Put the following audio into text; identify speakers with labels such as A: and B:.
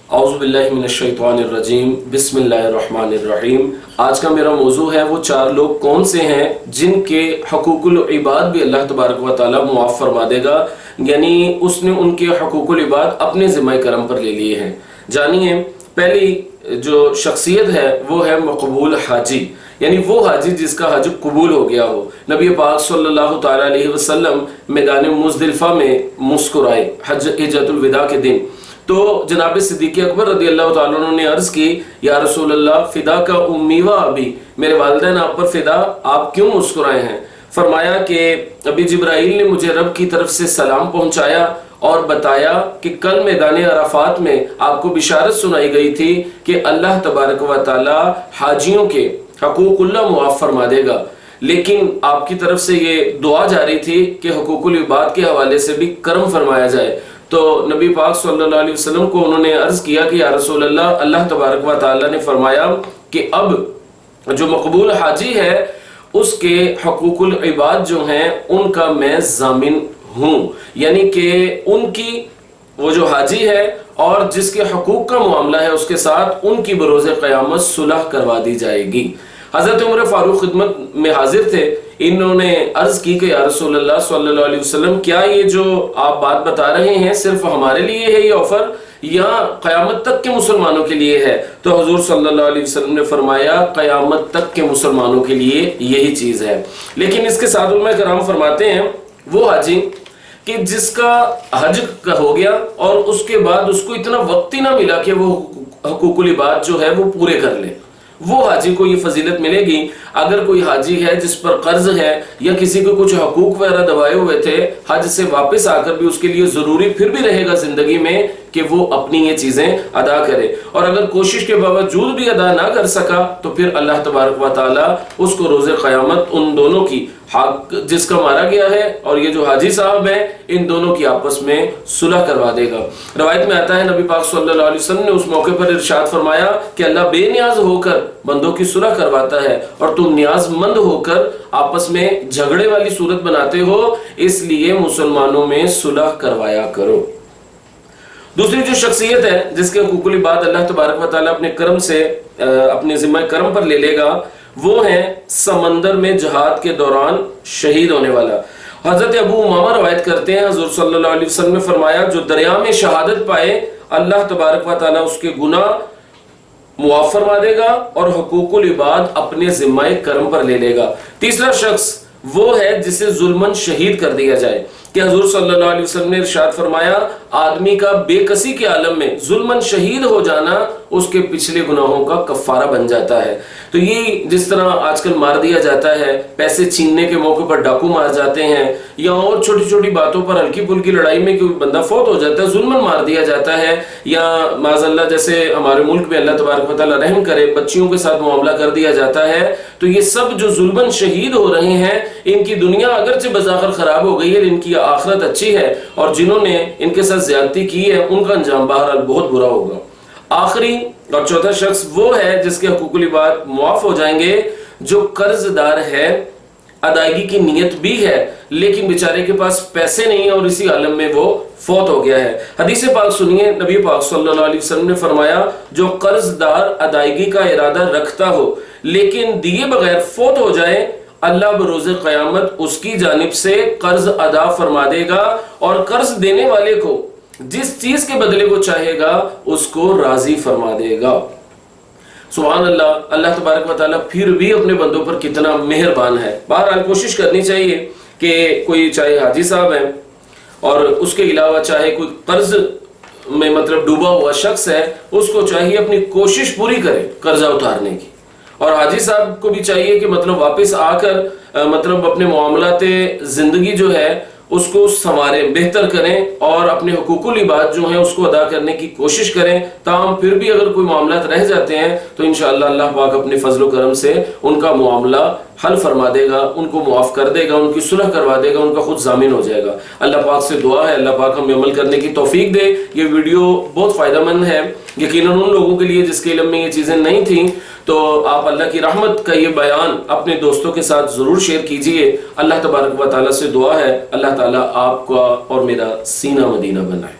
A: اعوذ باللہ من الشیطان الرجیم بسم اللہ الرحمن الرحیم۔ آج کا میرا موضوع ہے وہ 4 لوگ کون سے ہیں جن کے حقوق العباد بھی اللہ تبارک و تعالی معاف فرما دے گا، یعنی اس نے ان کے حقوق العباد اپنے ذمہ کرم پر لے لیے ہیں۔ جانیے، پہلی جو شخصیت ہے وہ ہے مقبول حاجی، یعنی وہ حاجی جس کا حج قبول ہو گیا ہو۔ نبی پاک صلی اللہ تعالی علیہ وسلم میدان مزدلفہ میں مسکرائے حجۃ الوداع کے دن، تو جناب صدیق اکبر رضی اللہ تعالیٰ عنہ نے عرض کی، یا رسول اللہ فدا کا امی و ابی، میرے والدین آپ پر فدا، آپ کیوں مسکرائے ہیں؟ فرمایا کہ ابھی جبرائیل نے مجھے رب کی طرف سے سلام پہنچایا اور بتایا کہ کل میدان عرفات میں آپ کو بشارت سنائی گئی تھی کہ اللہ تبارک و تعالی حاجیوں کے حقوق اللہ معاف فرما دے گا، لیکن آپ کی طرف سے یہ دعا جاری تھی کہ حقوق العباد کے حوالے سے بھی کرم فرمایا جائے۔ تو نبی پاک صلی اللہ علیہ وسلم کو انہوں نے عرض کیا کہ یا رسول اللہ، اللہ تبارک و تعالی نے فرمایا کہ اب جو مقبول حاجی ہے اس کے حقوق العباد جو ہیں ان کا میں ضامن ہوں، یعنی کہ ان کی وہ جو حاجی ہے اور جس کے حقوق کا معاملہ ہے اس کے ساتھ ان کی بروز قیامت صلح کروا دی جائے گی۔ حضرت عمر فاروق خدمت میں حاضر تھے، انہوں نے عرض کی کہ یا رسول اللہ صلی اللہ علیہ وسلم، کیا یہ جو آپ بات بتا رہے ہیں صرف ہمارے لیے ہے یہ آفر یا قیامت تک کے مسلمانوں کے لیے ہے؟ تو حضور صلی اللہ علیہ وسلم نے فرمایا قیامت تک کے مسلمانوں کے لیے یہی چیز ہے۔ لیکن اس کے ساتھ علماء کرام فرماتے ہیں وہ حاجی کہ جس کا حج کا ہو گیا اور اس کے بعد اس کو اتنا وقت ہی نہ ملا کہ وہ حقوق العباد جو ہے وہ پورے کر لے، وہ حاجی کو یہ فضیلت ملے گی۔ اگر کوئی حاجی ہے جس پر قرض ہے یا کسی کو کچھ حقوق وغیرہ دبائے ہوئے تھے، حج سے واپس آ کر بھی اس کے لیے ضروری پھر بھی رہے گا زندگی میں کہ وہ اپنی یہ چیزیں ادا کرے، اور اگر کوشش کے باوجود بھی ادا نہ کر سکا تو پھر اللہ تبارک و تعالی اس کو روز قیامت ان دونوں کی، حق جس کا مارا گیا ہے اور یہ جو حاجی صاحب ہیں، ان دونوں کی آپس میں صلح کروا دے گا۔ روایت میں آتا ہے نبی پاک صلی اللہ علیہ وسلم نے اس موقع پر ارشاد فرمایا کہ اللہ بے نیاز ہو کر بندوں کی صلح کرواتا ہے اور تم نیاز مند ہو کر آپس میں جھگڑے والی صورت بناتے ہو، اس لیے مسلمانوں میں صلح کروایا کرو۔ دوسری جو شخصیت ہے جس کے حقوق العباد اللہ تبارک و تعالیٰ اپنے کرم سے اپنے ذمہ کرم پر لے لے گا، وہ ہے سمندر میں جہاد کے دوران شہید ہونے والا۔ حضرت ابو امامہ روایت کرتے ہیں حضور صلی اللہ علیہ وسلم نے فرمایا جو دریا میں شہادت پائے اللہ تبارک و تعالیٰ اس کے گناہ معاف فرما دے گا اور حقوق العباد اپنے ذمہ کرم پر لے لے گا۔ تیسرا شخص وہ ہے جسے ظلماً شہید کر دیا جائے کہ حضور صلی اللہ علیہ وسلم نے ارشاد فرمایا آدمی کا بے کسی کے عالم میں ظلماً شہید ہو جانا اس کے پچھلے گناہوں کا کفارہ بن جاتا ہے۔ تو یہ جس طرح آج کل مار دیا جاتا ہے، پیسے چھیننے کے موقع پر ڈاکو مار جاتے ہیں، یا اور چھوٹی چھوٹی باتوں پر ہلکی پھلکی لڑائی میں کوئی بندہ فوت ہو جاتا ہے، ظلماً مار دیا جاتا ہے، یا معاذ اللہ جیسے ہمارے ملک میں اللہ تبارک و تعالیٰ رحم کرے بچیوں کے ساتھ معاملہ کر دیا جاتا ہے، تو یہ سب جو ظلماً شہید ہو رہے ہیں ان کی دنیا اگرچہ بظاہر خراب ہو گئی ہے، ان کی آخرت اچھی ہے، اور جنہوں نے ان کے ساتھ زیادتی کی ہے ان کا انجام بہرحال بہت برا ہوگا۔ آخری اور چوتھا شخص وہ ہے جس کے حقوق العباد معاف ہو جائیں گے، جو قرض دار ہے، ادائیگی کی نیت بھی ہے لیکن بیچارے کے پاس پیسے نہیں ہیں اور اسی عالم میں وہ فوت ہو گیا ہے۔ حدیث پاک سنیے، نبی پاک صلی اللہ علیہ وسلم نے فرمایا جو قرض دار ادائیگی کا ارادہ رکھتا ہو لیکن دیے بغیر فوت ہو جائے، اللہ بروز قیامت اس کی جانب سے قرض ادا فرما دے گا اور قرض دینے والے کو جس چیز کے بدلے کو چاہے گا اس کو راضی فرما دے گا۔ سبحان اللہ، اللہ تبارک و تعالیٰ پھر بھی اپنے بندوں پر کتنا مہربان ہے۔ بہرحال کوشش کرنی چاہیے کہ کوئی چاہے حاجی صاحب ہیں اور اس کے علاوہ چاہے کوئی قرض میں مطلب ڈوبا ہوا شخص ہے، اس کو چاہیے اپنی کوشش پوری کرے قرضہ اتارنے کی، اور حاجی صاحب کو بھی چاہیے کہ مطلب واپس آ کر مطلب اپنے معاملات زندگی جو ہے اس کو سنواریں، بہتر کریں اور اپنے حقوق العباد جو ہیں اس کو ادا کرنے کی کوشش کریں۔ تاہم پھر بھی اگر کوئی معاملات رہ جاتے ہیں تو انشاءاللہ اللہ پاک اپنے فضل و کرم سے ان کا معاملہ حل فرما دے گا، ان کو معاف کر دے گا، ان کی صلح کروا دے گا، ان کا خود ضامن ہو جائے گا۔ اللہ پاک سے دعا ہے اللہ پاک ہمیں عمل کرنے کی توفیق دے۔ یہ ویڈیو بہت فائدہ مند ہے یقیناً ان لوگوں کے لیے جس کے علم میں یہ چیزیں نہیں تھیں، تو آپ اللہ کی رحمت کا یہ بیان اپنے دوستوں کے ساتھ ضرور شیئر کیجئے۔ اللہ تبارک و تعالیٰ سے دعا ہے اللہ تعالیٰ آپ کا اور میرا سینہ مدینہ بنائے۔